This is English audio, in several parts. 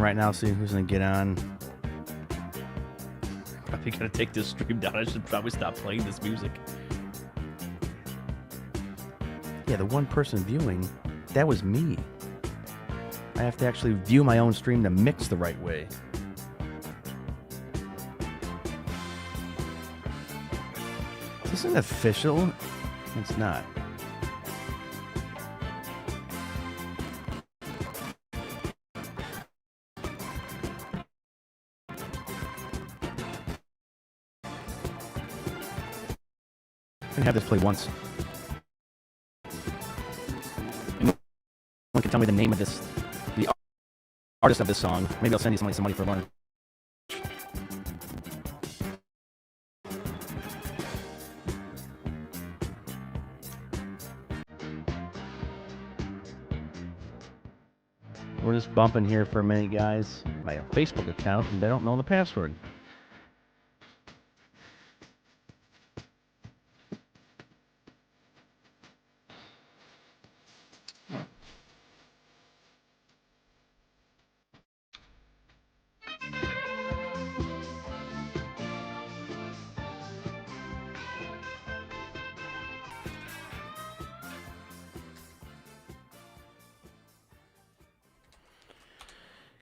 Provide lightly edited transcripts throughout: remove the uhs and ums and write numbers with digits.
right now, see who's gonna get on. Probably gonna take this stream down. I should probably stop playing this music. Yeah, the one person viewing, that was me. I have to actually view my own stream to mix the right way. This isn't official. It's not. I'm gonna have this play once. And one can tell me the name of this, the artist of this song. Maybe I'll send you some money for lunch. We're just bumping here for a minute, guys. My Facebook account, and they don't know the password.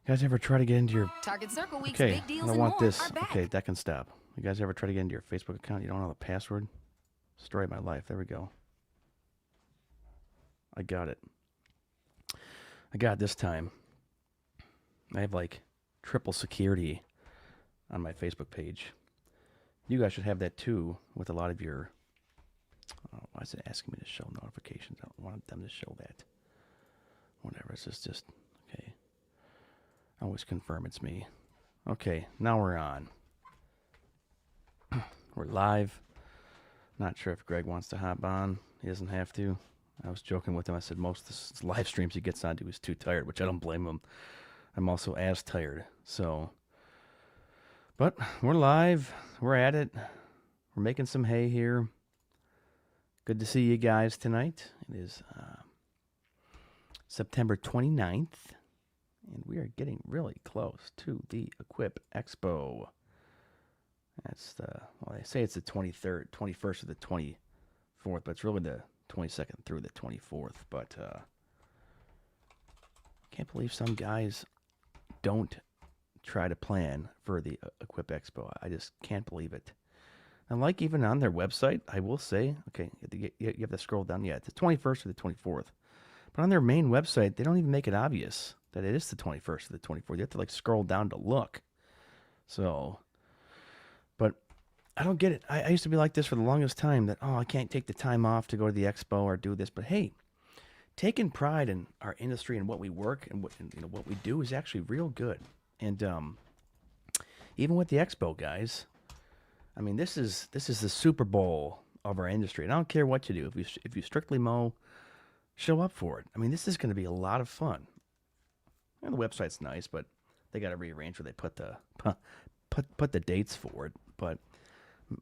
You guys ever try to get into your Target Circle Week's okay? big deals I don't and want more this. are back. Okay, that can stop. You guys ever try to get into your Facebook account? You don't know the password. Story of my life. There we go. I got it. I got it this time. I have like triple security on my Facebook page. You guys should have that too with a lot of your. Oh, why is it asking me to show notifications? I don't want them to show that. Whatever. It's just okay. I always confirm it's me. Okay, now we're on. We're live. Not sure if Greg wants to hop on. He doesn't have to. I was joking with him. I said most of the live streams he gets onto is too tired, which I don't blame him. I'm also as tired. So, but we're live. We're at it. We're making some hay here. Good to see you guys tonight. It is September 29th. And we are getting really close to the Equip Expo. That's well, they say it's the 23rd, 21st, or the 24th, but it's really the 22nd through the 24th. But I can't believe some guys don't try to plan for the Equip Expo. I just can't believe it. And like even on their website, I will say, okay, you have to scroll down. Yeah, it's the 21st or the 24th. But on their main website, they don't even make it obvious that it is the 21st or the 24th. You have to like scroll down to look. So, but I don't get it. I used to be like this for the longest time that, oh, I can't take the time off to go to the expo or do this. But hey, taking pride in our industry and what we work and what we do is actually real good. And even with the expo, guys, I mean, this is the Super Bowl of our industry. And I don't care what you do. If you strictly mow, show up for it. I mean, this is going to be a lot of fun. And the website's nice, but they got to rearrange where they put the dates for it. But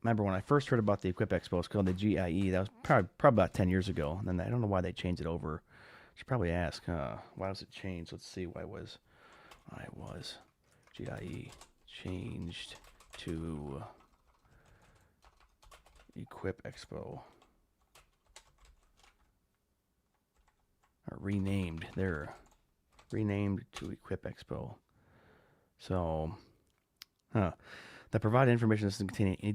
remember when I first heard about the Equip Expo, it's called the GIE. That was probably about 10 years ago. And then I don't know why they changed it over. I should probably ask, why was it changed? Let's see why was GIE changed to Equip Expo. Or renamed. They're renamed to Equip Expo. So, that provide information doesn't contain any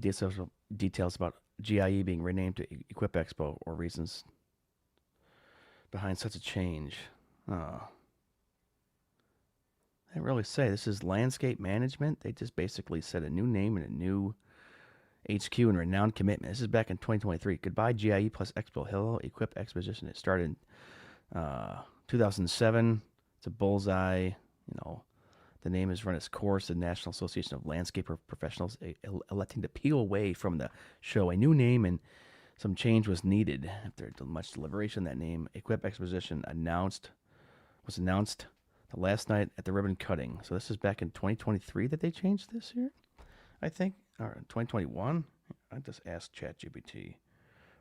details about GIE being renamed to Equip Expo or reasons behind such a change. They didn't really say. This is landscape management. They just basically said a new name and a new HQ and renowned commitment. This is back in 2023. Goodbye GIE plus Expo. Hello Equip Exposition. It started in 2007. It's a bullseye. The name has run its course. The National Association of Landscaper Professionals electing to peel away from the show. A new name and some change was needed. After much deliberation, that name, Equip Exposition, was announced the last night at the ribbon cutting. So this is back in 2023 that they changed this year, I think, or 2021. I just asked ChatGPT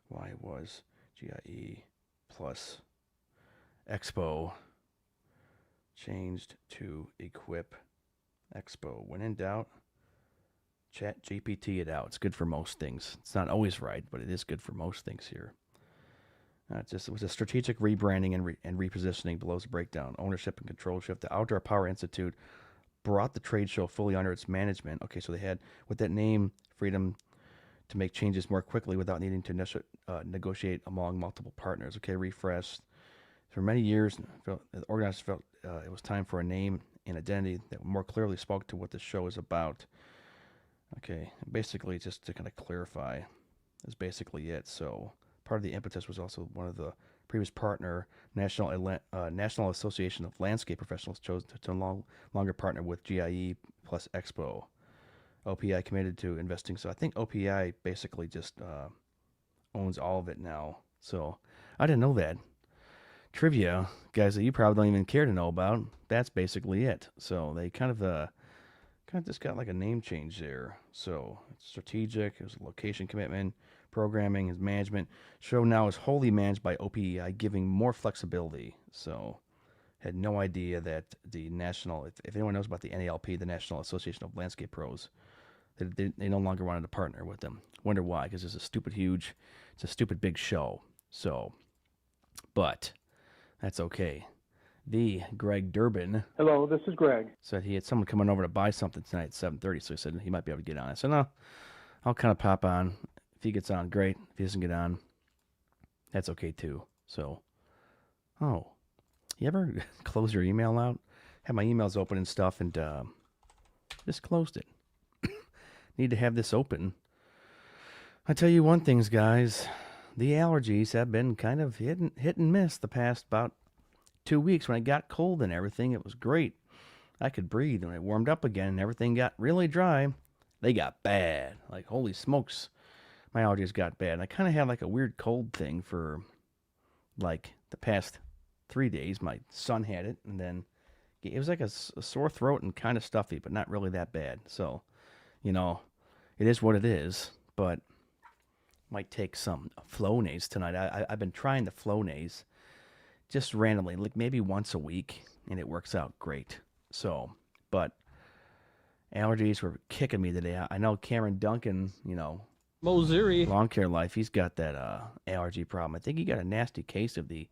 why was GIE plus Expo changed to Equip Expo. When in doubt, Chat GPT it out. It's good for most things. It's not always right, but it is good for most things here. It was a strategic rebranding and repositioning below the breakdown. Ownership and control shift. The Outdoor Power Institute brought the trade show fully under its management. Okay, so they had, with that name, freedom to make changes more quickly without needing to negotiate among multiple partners. Okay, refreshed. For many years, the organizers felt it was time for a name and identity that more clearly spoke to what the show is about. Okay, basically, just to kind of clarify, is basically it. So part of the impetus was also one of the previous partner, National Association of Landscape Professionals, chose to no longer partner with GIE plus Expo. OPI committed to investing. So I think OPI basically just owns all of it now. So I didn't know that. Trivia, guys, that you probably don't even care to know about. That's basically it. So they kind of just got like a name change there. So it's strategic. It was a location commitment. Programming is management. Show now is wholly managed by OPEI, giving more flexibility. So had no idea that the national, if anyone knows about the NALP, the National Association of Landscape Pros, they no longer wanted to partner with them. Wonder why? Because it's a stupid big show. So, but that's okay. The Greg Durbin. Hello, this is Greg. Said he had someone coming over to buy something tonight at 7:30, so he said he might be able to get on. I said, no, I'll kind of pop on. If he gets on, great. If he doesn't get on, that's okay too. So, oh, you ever close your email out? Have my emails open and stuff, and just closed it. Need to have this open. I tell you one thing, guys. The allergies have been kind of hit and miss the past about 2 weeks. When it got cold and everything, it was great. I could breathe. When it warmed up again and everything got really dry, they got bad. Like, holy smokes, my allergies got bad. And I kind of had like a weird cold thing for like the past 3 days. My son had it, and then it was like a sore throat and kind of stuffy, but not really that bad. So, it is what it is, but might take some Flonase tonight. I've been trying the Flonase just randomly, like maybe once a week, and it works out great. So, but allergies were kicking me today. I know Cameron Duncan, Mozeri. Lawn Care Life, he's got that allergy problem. I think he got a nasty case of the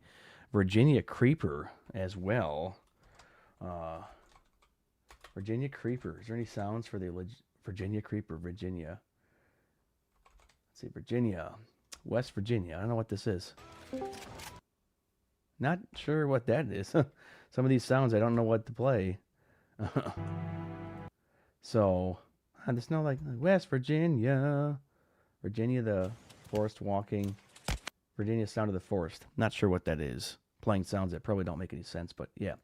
Virginia creeper as well. Virginia creeper. Is there any sounds for the Virginia creeper? Virginia. Let's see, Virginia. West Virginia. I don't know what this is. Not sure what that is. Some of these sounds I don't know what to play. So, there's no like West Virginia. Virginia the forest walking. Virginia sound of the forest. Not sure what that is. Playing sounds that probably don't make any sense, but yeah.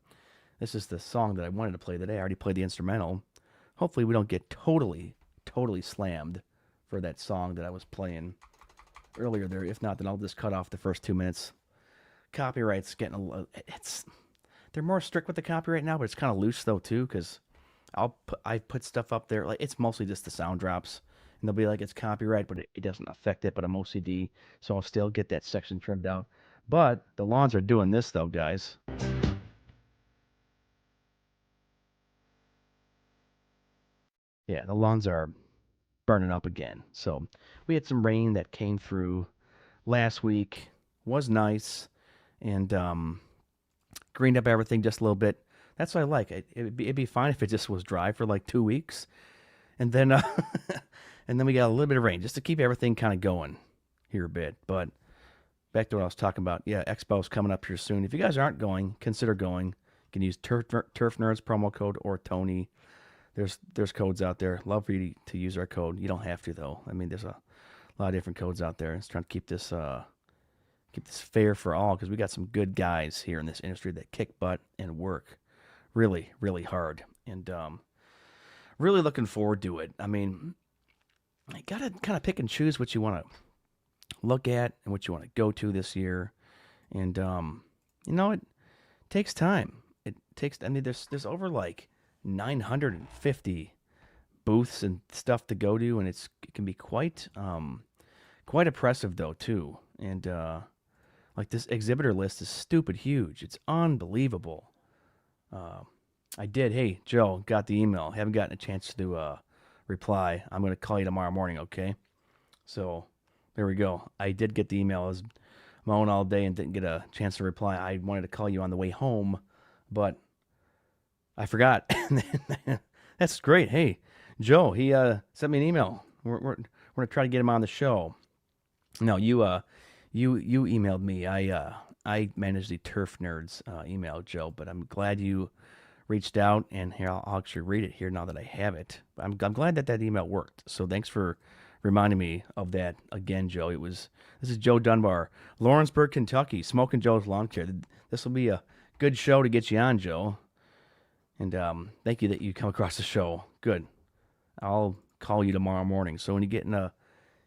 This is the song that I wanted to play today. I already played the instrumental. Hopefully we don't get totally slammed for that song that I was playing earlier there. If not, then I'll just cut off the first 2 minutes. Copyright's getting they're more strict with the copyright now, but it's kind of loose though too, because I put stuff up there, like it's mostly just the sound drops, and they'll be like it's copyright, but it doesn't affect it. But I'm OCD, so I'll still get that section trimmed out. But the lawns are doing this though, guys. Yeah, the lawns are burning up again. So we had some rain that came through last week. Was nice, and greened up everything just a little bit. That's what I like. It'd be fine if it just was dry for like 2 weeks, and then and then we got a little bit of rain just to keep everything kind of going here a bit. But back to what I was talking about. Yeah, Expo's coming up here soon. If you guys aren't going, consider going. You can use Turf Nerds promo code or Tony. There's codes out there. Love for you to use our code. You don't have to though. I mean, there's a lot of different codes out there. It's trying to keep this fair for all, because we got some good guys here in this industry that kick butt and work really, really hard, and really looking forward to it. I mean, you gotta kind of pick and choose what you want to look at and what you want to go to this year, and it takes time. It takes. I mean, there's over like 950 booths and stuff to go to, and it can be quite oppressive though too. And like this exhibitor list is stupid huge. It's unbelievable. I did. Hey, Joe, got the email. Haven't gotten a chance to reply. I'm going to call you tomorrow morning, okay? So there we go. I did get the email. I was mowing all day and didn't get a chance to reply. I wanted to call you on the way home, but I forgot. That's great. Hey, Joe, he sent me an email. We're going to try to get him on the show. No, you emailed me. I manage the Turf Nerds email, Joe, but I'm glad you reached out, and here I'll actually read it here now that I have it. I'm glad that email worked. So thanks for reminding me of that again, Joe. This is Joe Dunbar, Lawrenceburg, Kentucky, Smoking Joe's Lawn Care. This will be a good show to get you on, Joe. And thank you that you come across the show. Good. I'll call you tomorrow morning. So when you getting a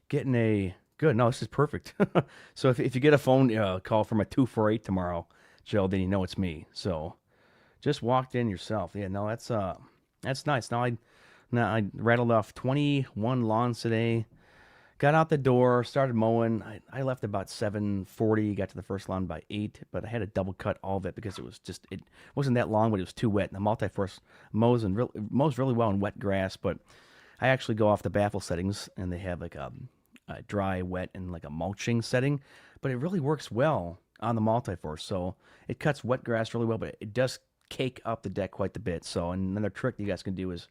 good, no, this is perfect. So if you get a phone call from a 248 tomorrow, Joe, then you know it's me. So just walked in yourself. Yeah, no, that's nice. Now I rattled off 21 lawns today. Got out the door, started mowing. I left about 7:40. Got to the first lawn by 8, but I had to double cut all of it because it wasn't that long, but it was too wet. And the multi-force mows really well in wet grass, but I actually go off the baffle settings, and they have like a dry, wet, and like a mulching setting, but it really works well on the multi-force. So it cuts wet grass really well, but it does cake up the deck quite a bit. So another trick you guys can do is,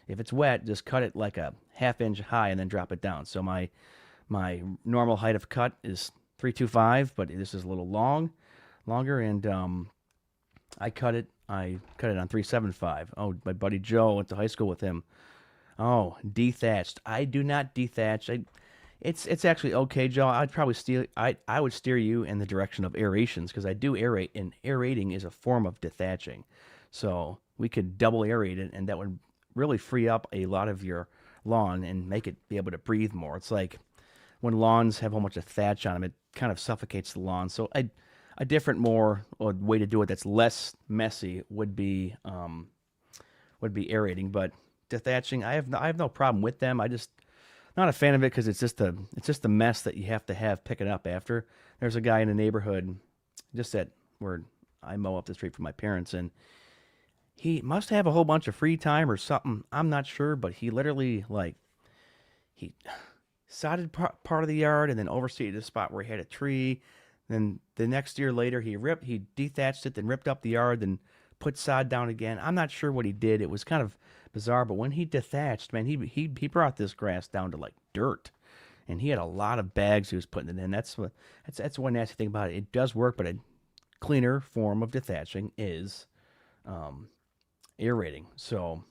if it's wet, just cut it like a half-inch high and then drop it down. So my normal height of cut is 325, but this is a little longer, and I cut it on 375. Oh, my buddy Joe, went to high school with him. Oh, dethatched. I do not dethatch. It's actually okay, Joe. I would steer you in the direction of aerations because I do aerate, and aerating is a form of dethatching. So we could double aerate it, and that would really free up a lot of your lawn and make it be able to breathe more. It's like when lawns have a whole bunch of thatch on them, it kind of suffocates the lawn. So a different, more or way to do it that's less messy would be aerating. But dethatching, I have no problem with them. I just not a fan of it because it's just the mess that you have to have picking up after. There's a guy in the neighborhood just at where I mow up the street from my parents, and he must have a whole bunch of free time or something. I'm not sure, but he literally he sodded part of the yard and then overseeded a spot where he had a tree. Then the next year later, he dethatched it, then ripped up the yard, then put sod down again. I'm not sure what he did. It was kind of bizarre, but when he dethatched, man, he brought this grass down to like dirt, and he had a lot of bags he was putting it in. That's one nasty thing about it. It does work, but a cleaner form of dethatching is aerating. So,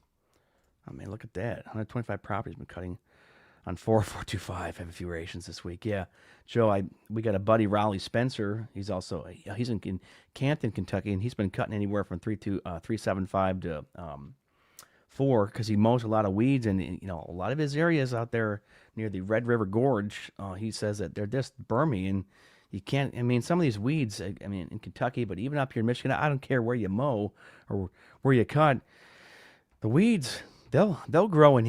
I mean, look at that. 125 properties been cutting on 425. Have a few aerations this week. Yeah, Joe, we got a buddy, Raleigh Spencer. He's in Canton, Kentucky, and he's been cutting anywhere from 375 to 4 because he mows a lot of weeds, and a lot of his areas out there near the Red River Gorge. He says that they're just burmy, and you can't. I mean, some of these weeds. I mean, in Kentucky, but even up here in Michigan, I don't care where you mow or where you cut. The weeds, they'll grow in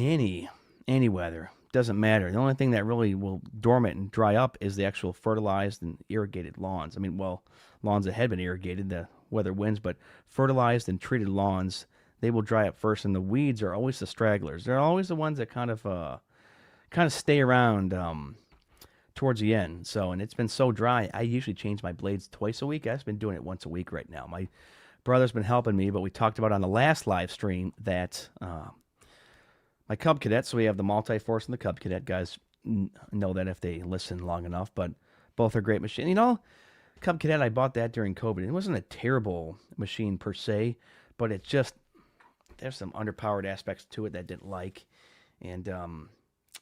any weather. Doesn't matter. The only thing that really will dormant and dry up is the actual fertilized and irrigated lawns. I mean, well, lawns that had been irrigated, the weather wins, but fertilized and treated lawns, they will dry up first, and the weeds are always the stragglers. They're always the ones that kind of stay around towards the end. So, and it's been so dry, I usually change my blades twice a week. I've been doing it once a week right now. My brother's been helping me, but we talked about on the last live stream that my Cub Cadet, so we have the Multi-Force and the Cub Cadet. Guys know that if they listen long enough, but both are great machines. Cub Cadet, I bought that during COVID. It wasn't a terrible machine per se, but there's some underpowered aspects to it that I didn't like. And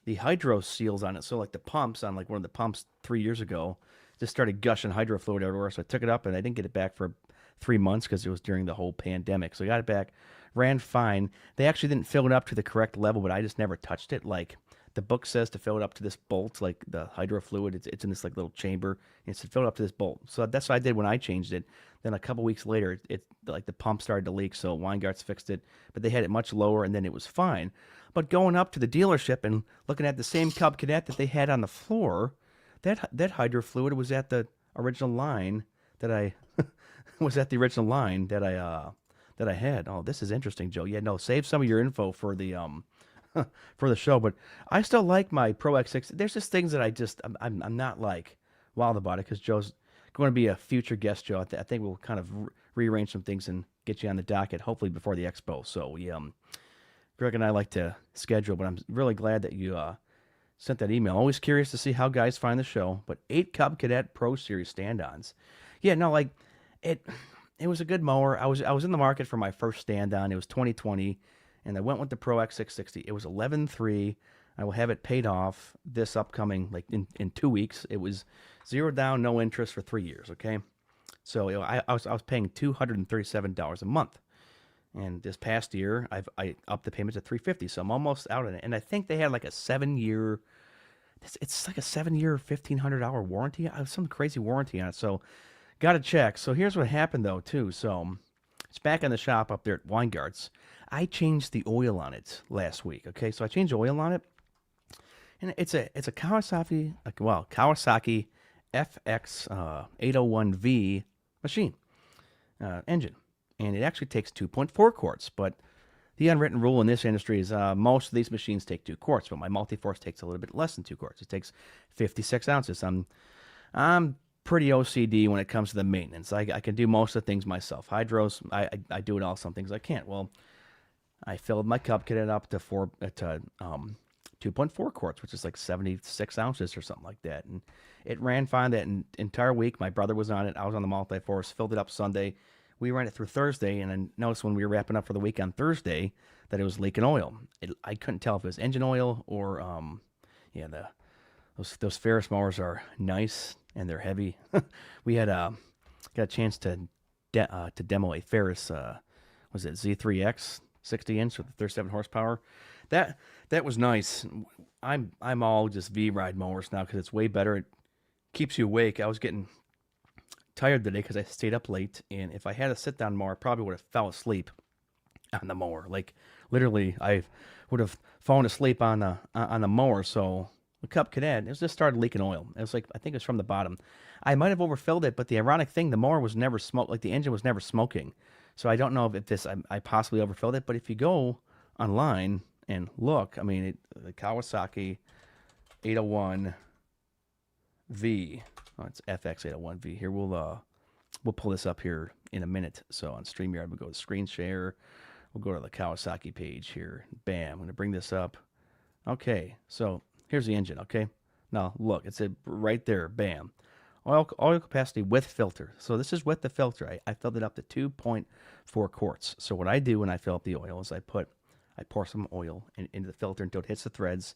the hydro seals on it, so like the pumps on like one of the pumps 3 years ago, just started gushing hydro fluid everywhere. So I took it up, and I didn't get it back for 3 months because it was during the whole pandemic. So I got it back, ran fine. They actually didn't fill it up to the correct level, but I just never touched it. Like the book says to fill it up to this bolt, like the hydro fluid, it's in this like little chamber, and it said fill it up to this bolt. So that's what I did when I changed it. Then a couple weeks later, it like the pump started to leak, so Weingarts fixed it, but they had it much lower, and then it was fine. But going up to the dealership and looking at the same Cub Cadet that they had on the floor, that hydro fluid was at the original line that I that I had. Oh, this is interesting, Joe. Yeah, no, save some of your info for the for the show, but I still like my Pro X6. There's just things that I'm not like wild about it because Joe's going to be a future guest, Joe. I think we'll kind of rearrange some things and get you on the docket, hopefully before the expo. So Greg and I like to schedule, but I'm really glad that you sent that email. Always curious to see how guys find the show. But 8 Cub Cadet Pro Series stand-ons. Yeah, no, like it was a good mower. I was in the market for my first stand-on. It was 2020, and I went with the Pro X660. It was 11.3. I will have it paid off this upcoming, like in 2 weeks. It was 0 down, no interest for 3 years. Okay, so I was paying $237 a month. And this past year, I upped the payment to $350, so I'm almost out of it. And I think they had like a 7-year, it's like a 7-year, $1,500 warranty, some crazy warranty on it. So got to check. So here's what happened though too. So it's back in the shop up there at Weingart's. I changed the oil on it last week. Okay, so I changed the oil on it, and it's a Kawasaki, Kawasaki FX 801V machine engine. And it actually takes 2.4 quarts, but the unwritten rule in this industry is most of these machines take 2 quarts, but my Multiforce takes a little bit less than 2 quarts. It takes 56 ounces. I'm pretty OCD when it comes to the maintenance. I can do most of the things myself. Hydros, I do it all. Some things I can't. Well, I filled my Cub Cadet up to 2.4 quarts, which is like 76 ounces or something like that. And it ran fine that entire week. My brother was on it. I was on the Multiforce, filled it up Sunday. We ran it through Thursday, and I noticed when we were wrapping up for the week on Thursday that it was leaking oil. I couldn't tell if it was engine oil or, those Ferris mowers are nice and they're heavy. We had got a chance to demo a Ferris, was it Z3X 60-inch with 37 horsepower. That was nice. I'm all just V-ride mowers now because it's way better. It keeps you awake. I was getting tired today because I stayed up late, and if I had a sit-down mower, I probably would have fell asleep on the mower. Like literally, I would have fallen asleep on the mower. So the Cub Cadet, it just started leaking oil. It was like, I think it was from the bottom. I might have overfilled it, but the ironic thing, the mower was never smoked. Like the engine was never smoking. So I don't know if this I possibly overfilled it. But if you go online and look, I mean, the Kawasaki 801V. Oh, it's FX801V. Here we'll pull this up here in a minute. So on StreamYard, we'll go to screen share. We'll go to the Kawasaki page here. Bam. I'm going to bring this up. Okay. So here's the engine. Okay. Now look, it's right there. Bam. Oil capacity with filter. So this is with the filter. I filled it up to 2.4 quarts. So what I do when I fill up the oil is I pour some oil into the filter until it hits the threads.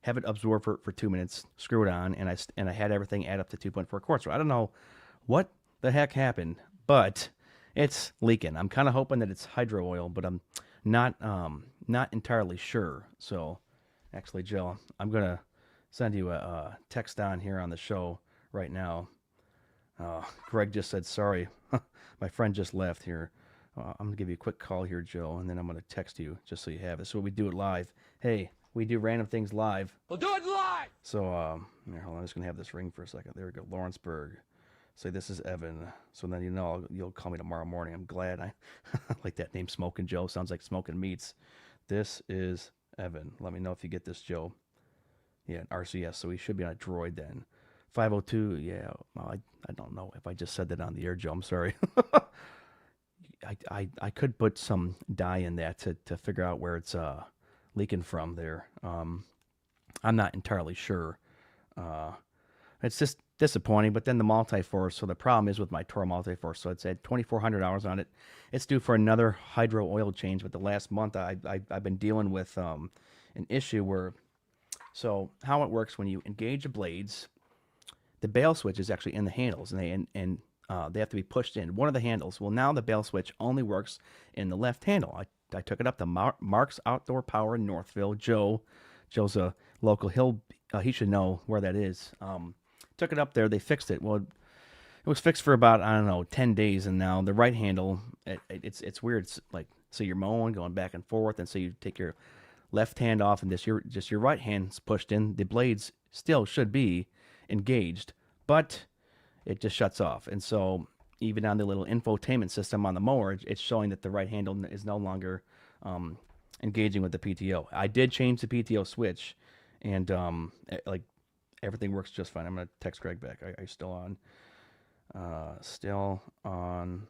Have it absorb for 2 minutes, screw it on, and I had everything add up to 2.4 quarts. So I don't know what the heck happened, but it's leaking. I'm kind of hoping that it's hydro oil, but I'm not entirely sure. So actually, Jill, I'm gonna send you a text on here on the show right now. Greg just said sorry. My friend just left here. I'm gonna give you a quick call here, Jill, and then I'm gonna text you just so you have it. So we do it live. Hey. We do random things live. We'll do it live! So, here, hold on. I'm just going to have this ring for a second. There we go. Lawrenceburg. Say, this is Evan. So then you'll call me tomorrow morning. I'm glad. I like that name, Smoking Joe. Sounds like smoking meats. This is Evan. Let me know if you get this, Joe. Yeah, RCS. So he should be on a droid then. 502. Yeah. Well, I don't know if I just said that on the air, Joe. I'm sorry. I could put some dye in that to figure out where it's leaking from there. I'm not entirely sure. It's just disappointing, but then the Multiforce, so the problem is with my Toro Multiforce, so it's at 2,400 hours on it. It's due for another hydro oil change, but the last month I've been dealing with an issue where, so how it works when you engage the blades, the bail switch is actually in the handles, and they have to be pushed in. One of the handles, well, now the bail switch only works in the left handle. I took it up to Mark's Outdoor Power in Northville. Joe's a local. He should know where that is. Took it up there. They fixed it. Well, it was fixed for about, I don't know, 10 days, and now the right handle, it's weird. It's like, so you're mowing, going back and forth, and so you take your left hand off, and just your right hand's pushed in. The blades still should be engaged, but it just shuts off. And so even on the little infotainment system on the mower, it's showing that the right handle is no longer engaging with the PTO. I did change the PTO switch, and like everything works just fine. I'm gonna text Greg back. Are you still on? Still on.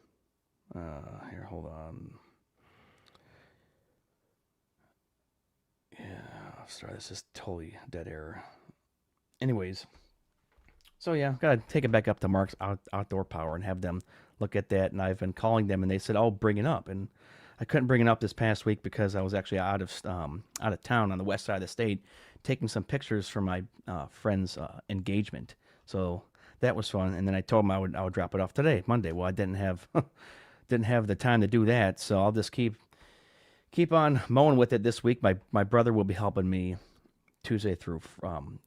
Here, hold on. Yeah, sorry, this is totally dead error. Anyways, so yeah, gotta take it back up to Mark's Outdoor Power and have them look at that. And I've been calling them, and they said, "Oh, bring it up." And I couldn't bring it up this past week because I was actually out of town on the west side of the state, taking some pictures for my friend's engagement. So that was fun. And then I told him I would drop it off today, Monday. Well, I didn't have didn't have the time to do that, so I'll just keep on mowing with it this week. My brother will be helping me Tuesday through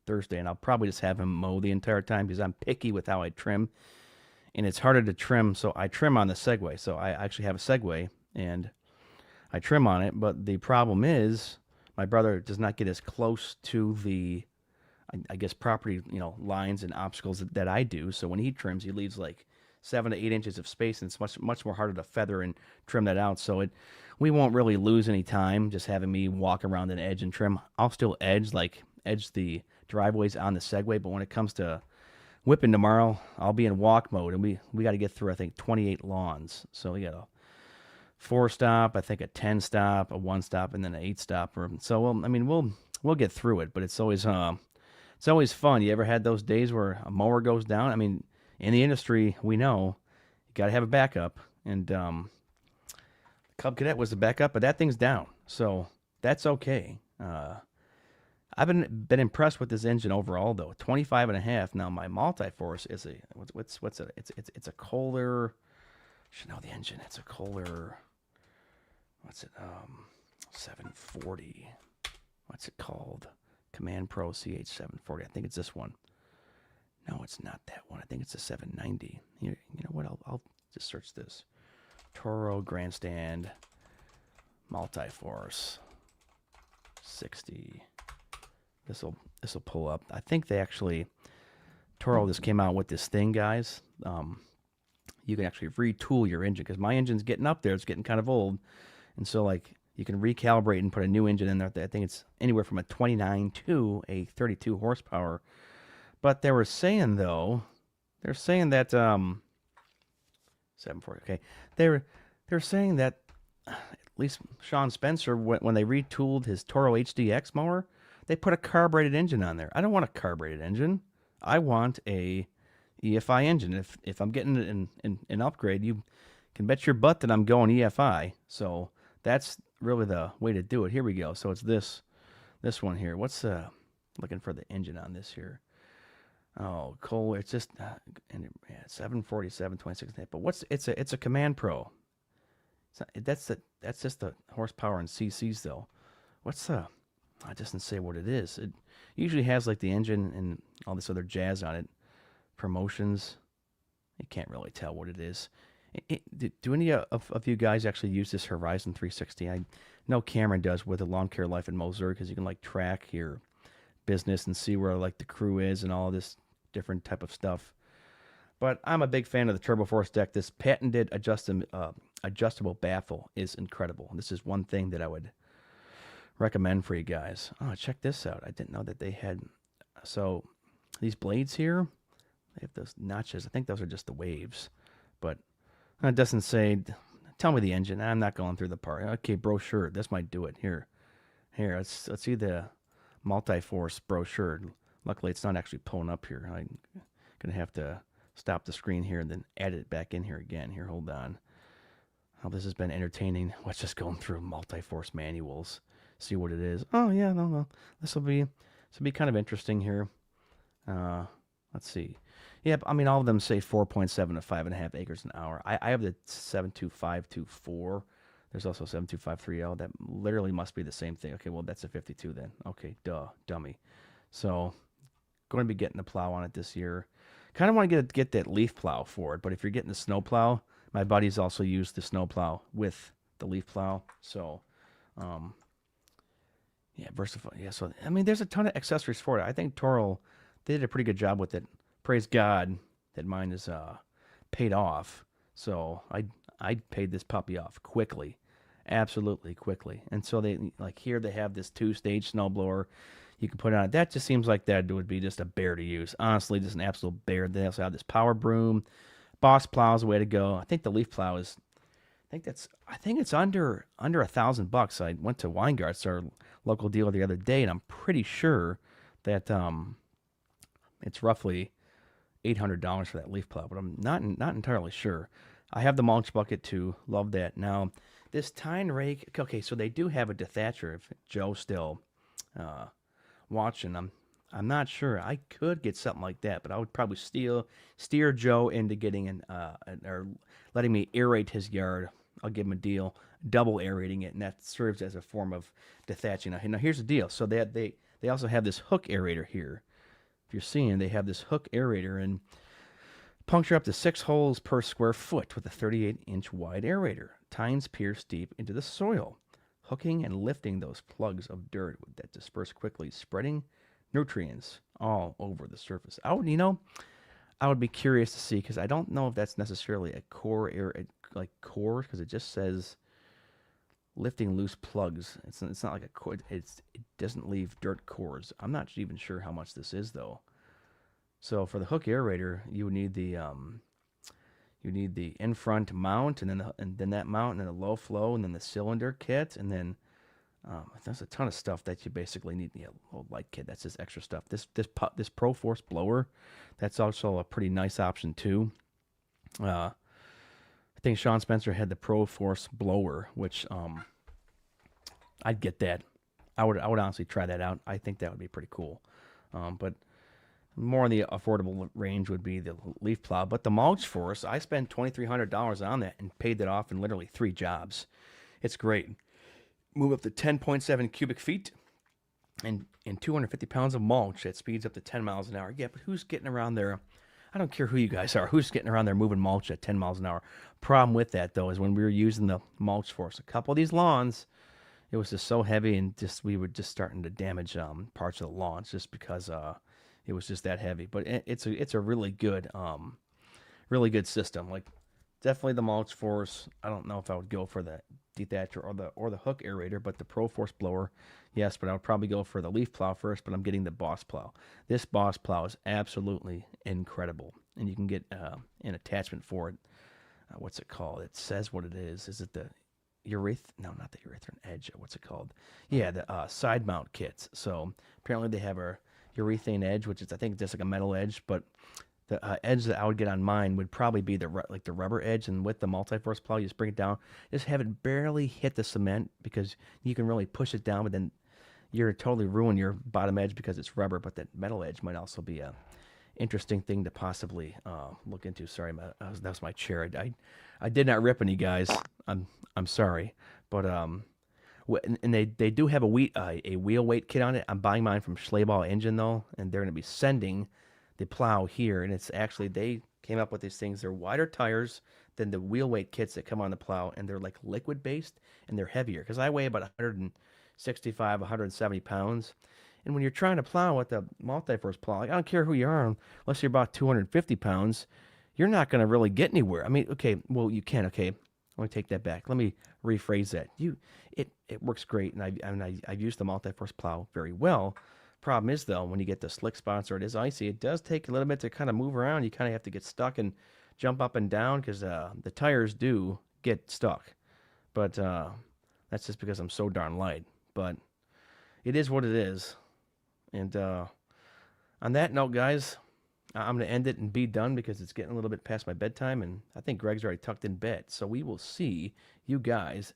Thursday, and I'll probably just have him mow the entire time because I'm picky with how I trim, and it's harder to trim. So I trim on the Segway. So I actually have a Segway, and I trim on it. But the problem is my brother does not get as close to the, I guess, property lines and obstacles that I do. So when he trims, he leaves like 7 to 8 inches of space, and it's much more harder to feather and trim that out. So we won't really lose any time just having me walk around an edge and trim. I'll still edge the driveways on the Segway, but when it comes to whipping tomorrow, I'll be in walk mode, and we got to get through, I think, 28 lawns. So we got a 4-stop, I think a 10-stop, a 1-stop, and then an 8-stop. So we'll get through it, but it's always fun. You ever had those days where a mower goes down? I mean, in the industry, we know you got to have a backup, and Cub Cadet was the backup, but that thing's down, so that's okay. I've been impressed with this engine overall, though. 25.5. Now my multi-force is a what's it? It's a Kohler. Should know the engine. It's a Kohler. What's it? 740. What's it called? Command Pro CH 740. I think it's this one. No, it's not that one. I think it's a 790. Here, you know what? I'll just search this. Toro Grandstand Multi-Force 60. This will pull up. I think they actually Toro just came out with this thing, guys. You can actually retool your engine because my engine's getting up there. It's getting kind of old, and so like you can recalibrate and put a new engine in there. I think it's anywhere from a 29 to a 32 horsepower. But they were saying that 740. Okay, they're saying that at least Sean Spencer, when they retooled his Toro HDX mower, they put a carbureted engine on there. I don't want a carbureted engine. I want a EFI engine. If I'm getting an upgrade, you can bet your butt that I'm going EFI. So that's really the way to do it. Here we go. So it's this one here. What's looking for the engine on this here? Oh, Kohler. It's just 747, 26. But it's a Command Pro. That's just the horsepower and CCs though. It doesn't say what it is. It usually has like the engine and all this other jazz on it. Promotions. You can't really tell what it is. Do any of you guys actually use this Horizon 360? I know Cameron does with the Lawn Care Life in Moser because you can like track your business and see where like the crew is and all this different type of stuff. But I'm a big fan of the Turbo Force deck. This patented adjustable baffle is incredible. This is one thing that I would recommend for you guys. Oh, check this out. I didn't know that they had. So these blades here, they have those notches. I think those are just the waves. But it doesn't say, tell me the engine. I'm not going through the part. Okay, brochure. This might do it. Here, let's see the multi-force brochure. Luckily, it's not actually pulling up here. I'm going to have to stop the screen here and then add it back in here again. Here, hold on. Oh, this has been entertaining. Let's just go through multi-force manuals, see what it is. Oh, yeah, no. This will be kind of interesting here. Let's see. Yeah, I mean, all of them say 4.7 to 5.5 acres an hour. I have the 72524. There's also 7253L. That literally must be the same thing. Okay, well, that's a 52 then. Okay, dummy. So, going to be getting the plow on it this year. Kind of want to get that leaf plow for it, but if you're getting the snow plow, my buddies also use the snow plow with the leaf plow. So, yeah, versatile. Yeah, so, I mean, there's a ton of accessories for it. I think Toro, they did a pretty good job with it. Praise God that mine is paid off. So I paid this puppy off quickly, absolutely quickly. And so they like here they have this 2-stage snowblower you can put on it. That just seems like that would be just a bear to use. Honestly, just an absolute bear. They also have this power broom. Boss plow is the way to go. I think the leaf plow is. I think it's under $1,000. I went to Weingart's, our local dealer, the other day, and I'm pretty sure that it's roughly $800 for that leaf plow, but I'm not entirely sure. I have the mulch bucket too. Love that. Now, this tine rake. Okay, so they do have a dethatcher. If Joe's still uh, watching, I'm not sure. I could get something like that, but I would probably steer Joe into getting or letting me aerate his yard. I'll give him a deal, double aerating it, and that serves as a form of dethatching. Now here's the deal. So they also have this hook aerator here. If you're seeing, they have this hook aerator and puncture up to 6 holes per square foot with a 38-inch wide aerator. Tines pierce deep into the soil, hooking and lifting those plugs of dirt that disperse quickly, spreading nutrients all over the surface. I would be curious to see because I don't know if that's necessarily a core air like core because it just says lifting loose plugs. It's not like a core. It doesn't leave dirt cores. I'm not even sure how much this is though. So for the hook aerator, you need the in front mount and then that mount and then the low flow and then the cylinder kit and then there's a ton of stuff that you basically need. Yeah, little light kit. That's just extra stuff. This Pro Force blower, that's also a pretty nice option too. I think Sean Spencer had the Pro Force blower, which I'd get that. I would honestly try that out. I think that would be pretty cool. But more in the affordable range would be the leaf plow. But the mulch force, I spent $2,300 on that and paid that off in literally 3 jobs. It's great. Move up to 10.7 cubic feet and 250 pounds of mulch. It speeds up to 10 miles an hour. Yeah, but who's getting around there? I don't care who you guys are. Who's getting around there moving mulch at 10 miles an hour? Problem with that, though, is when we were using the mulch force, a couple of these lawns, it was just so heavy and we were just starting to damage parts of the lawns just because it was just that heavy. But it's a really good system. Like definitely the mulch force. I don't know if I would go for the dethatcher or the hook aerator, but the Pro Force blower, yes. But I would probably go for the leaf plow first. But I'm getting the Boss plow. This Boss plow is absolutely incredible, and you can get an attachment for it. What's it called? It says what it is. Is it the No, not the urethane edge. What's it called? Yeah, the side mount kits. So apparently they have a urethane edge, which is I think just like a metal edge, but the edge that I would get on mine would probably be the rubber edge, and with the multi-force plow, you just bring it down, just have it barely hit the cement because you can really push it down, but then you're totally ruin your bottom edge because it's rubber. But that metal edge might also be a interesting thing to possibly look into. Sorry, that was my chair. I did not rip any, guys. I'm sorry, but and they do have a wheel weight kit on it. I'm buying mine from Schleybaugh Engine though, and they're going to be sending the plow here, and it's actually they came up with these things. They're wider tires than the wheel weight kits that come on the plow, and they're like liquid based and they're heavier because I weigh about 165, 170 pounds. And when you're trying to plow with the multi-force plow, like, I don't care who you are, unless you're about 250 pounds, you're not going to really get anywhere. I mean, okay, well, you can. Okay, let me take that back. Let me rephrase that. It works great, and I've used the multi-force plow very well. Problem is, though, when you get the slick spots or it is icy, it does take a little bit to kind of move around. You kind of have to get stuck and jump up and down because the tires do get stuck. But that's just because I'm so darn light. But it is what it is. And on that note, guys, I'm going to end it and be done because it's getting a little bit past my bedtime, and I think Greg's already tucked in bed. So we will see you guys